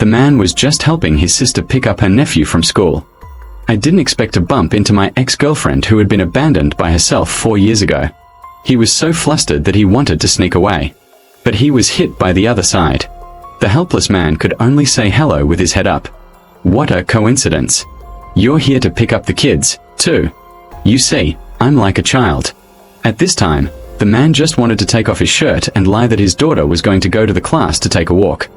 The man was just helping his sister pick up her nephew from school. I didn't expect to bump into my ex-girlfriend who had been abandoned by herself 4 years ago. He was so flustered that he wanted to sneak away. But he was hit by the other side. The helpless man could only say hello with his head up. What a coincidence. You're here to pick up the kids, too. You see, I'm like a child. At this time, the man just wanted to take off his shirt and lie that his daughter was going to go to the class to take a walk.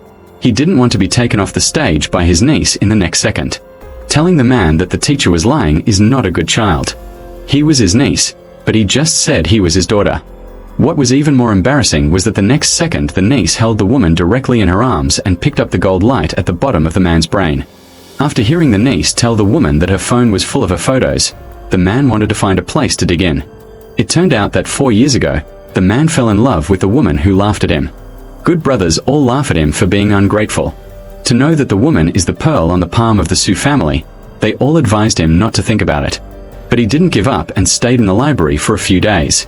He didn't want to be taken off the stage by his niece in the next second. Telling the man that the teacher was lying is not a good child. He was his niece, but he just said he was his daughter. What was even more embarrassing was that the next second the niece held the woman directly in her arms and picked up the gold light at the bottom of the man's brain. After hearing the niece tell the woman that her phone was full of her photos, the man wanted to find a place to dig in. It turned out that 4 years ago, the man fell in love with the woman who laughed at him. Good brothers all laugh at him for being ungrateful. To know that the woman is the pearl on the palm of the Sue family, they all advised him not to think about it. But he didn't give up and stayed in the library for a few days.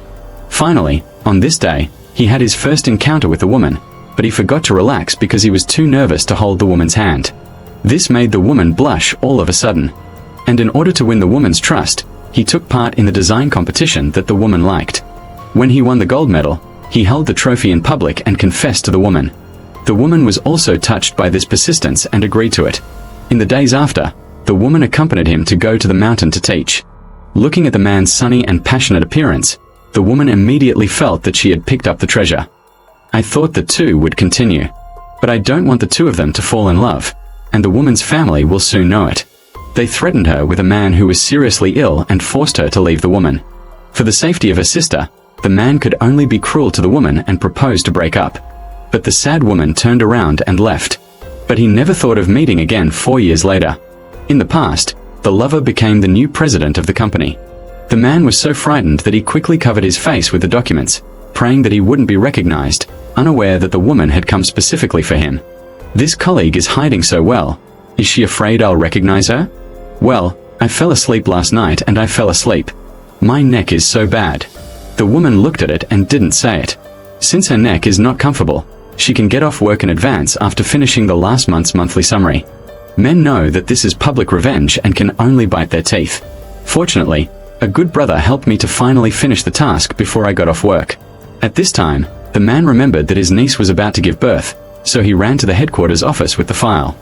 Finally, on this day, he had his first encounter with the woman, but he forgot to relax because he was too nervous to hold the woman's hand. This made the woman blush all of a sudden. And in order to win the woman's trust, he took part in the design competition that the woman liked. When he won the gold medal, he held the trophy in public and confessed to the woman. The woman was also touched by this persistence and agreed to it. In the days after, the woman accompanied him to go to the mountain to teach. Looking at the man's sunny and passionate appearance, the woman immediately felt that she had picked up the treasure. I thought the two would continue. But I don't want the two of them to fall in love, and the woman's family will soon know it. They threatened her with a man who was seriously ill and forced her to leave the woman. For the safety of her sister, the man could only be cruel to the woman and propose to break up. But the sad woman turned around and left. But he never thought of meeting again 4 years later. In the past, the lover became the new president of the company. The man was so frightened that he quickly covered his face with the documents, praying that he wouldn't be recognized, unaware that the woman had come specifically for him. This colleague is hiding so well. Is she afraid I'll recognize her? Well, I fell asleep last night and I fell asleep. My neck is so bad. The woman looked at it and didn't say it. Since her neck is not comfortable, she can get off work in advance after finishing the last month's monthly summary. Men know that this is public revenge and can only bite their teeth. Fortunately, a good brother helped me to finally finish the task before I got off work. At this time, the man remembered that his niece was about to give birth, so he ran to the headquarters office with the file.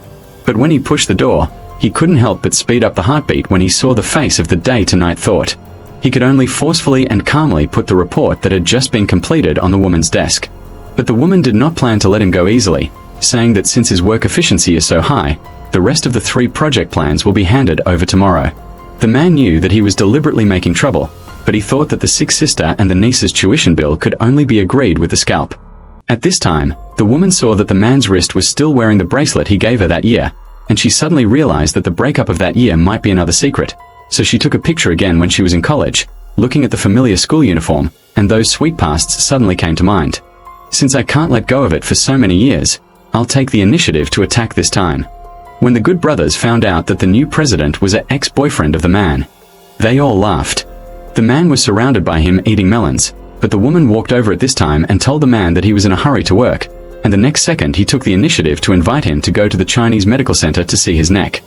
But when he pushed the door, he couldn't help but speed up the heartbeat when he saw the face of the day-to-night thought. He could only forcefully and calmly put the report that had just been completed on the woman's desk. But the woman did not plan to let him go easily, saying that since his work efficiency is so high, the rest of the 3 project plans will be handed over tomorrow. The man knew that he was deliberately making trouble, but he thought that the sick sister and the niece's tuition bill could only be agreed with the scalp. At this time, the woman saw that the man's wrist was still wearing the bracelet he gave her that year, and she suddenly realized that the breakup of that year might be another secret. So she took a picture again when she was in college, looking at the familiar school uniform, and those sweet pasts suddenly came to mind. Since I can't let go of it for so many years, I'll take the initiative to attack this time. When the good brothers found out that the new president was an ex-boyfriend of the man, they all laughed. The man was surrounded by him eating melons, but the woman walked over at this time and told the man that he was in a hurry to work, and the next second he took the initiative to invite him to go to the Chinese medical center to see his neck.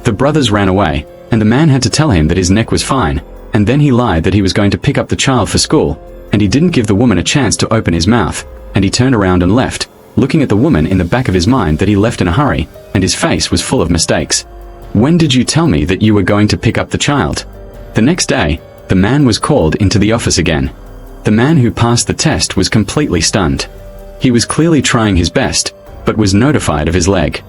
The brothers ran away, and the man had to tell him that his neck was fine, and then he lied that he was going to pick up the child for school, and he didn't give the woman a chance to open his mouth, and he turned around and left, looking at the woman in the back of his mind that he left in a hurry, and his face was full of mistakes. When did you tell me that you were going to pick up the child? The next day, the man was called into the office again. The man who passed the test was completely stunned. He was clearly trying his best, but was notified of his leg.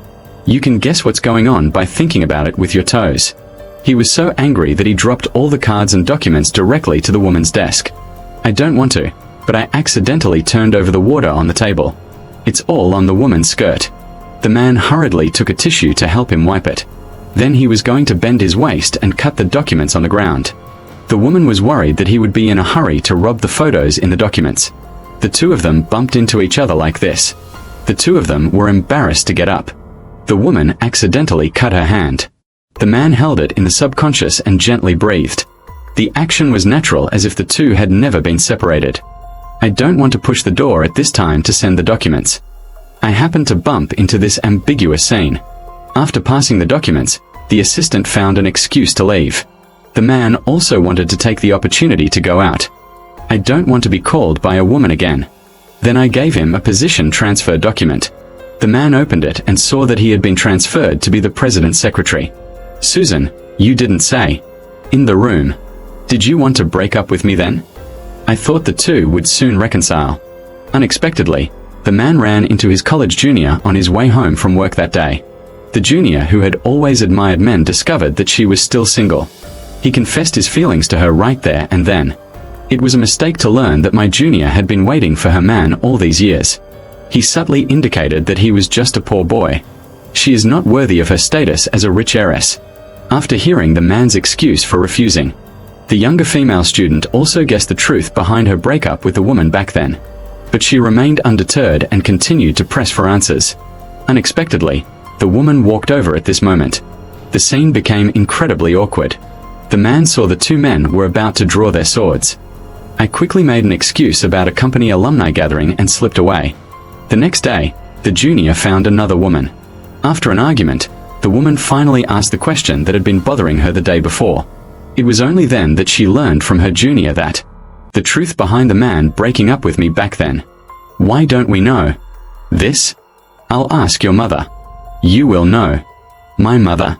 You can guess what's going on by thinking about it with your toes. He was so angry that he dropped all the cards and documents directly to the woman's desk. I don't want to, but I accidentally turned over the water on the table. It's all on the woman's skirt. The man hurriedly took a tissue to help him wipe it. Then he was going to bend his waist and cut the documents on the ground. The woman was worried that he would be in a hurry to rob the photos in the documents. The two of them bumped into each other like this. The two of them were embarrassed to get up. The woman accidentally cut her hand. The man held it in the subconscious and gently breathed. The action was natural, as if the two had never been separated. I don't want to push the door at this time to send the documents. I happened to bump into this ambiguous scene. After passing the documents, the assistant found an excuse to leave. The man also wanted to take the opportunity to go out. I don't want to be called by a woman again. Then I gave him a position transfer document. The man opened it and saw that he had been transferred to be the president's secretary. Susan, you didn't say. In the room. Did you want to break up with me then? I thought the two would soon reconcile. Unexpectedly, the man ran into his college junior on his way home from work that day. The junior, who had always admired men, discovered that she was still single. He confessed his feelings to her right there and then. It was a mistake to learn that my junior had been waiting for her man all these years. He subtly indicated that he was just a poor boy. She is not worthy of her status as a rich heiress. After hearing the man's excuse for refusing, the younger female student also guessed the truth behind her breakup with the woman back then. But she remained undeterred and continued to press for answers. Unexpectedly, the woman walked over at this moment. The scene became incredibly awkward. The man saw the two men were about to draw their swords. I quickly made an excuse about a company alumni gathering and slipped away. The next day, the junior found another woman. After an argument, the woman finally asked the question that had been bothering her the day before. It was only then that she learned from her junior that the truth behind the man breaking up with me back then. Why don't we know this? I'll ask your mother. You will know. My mother.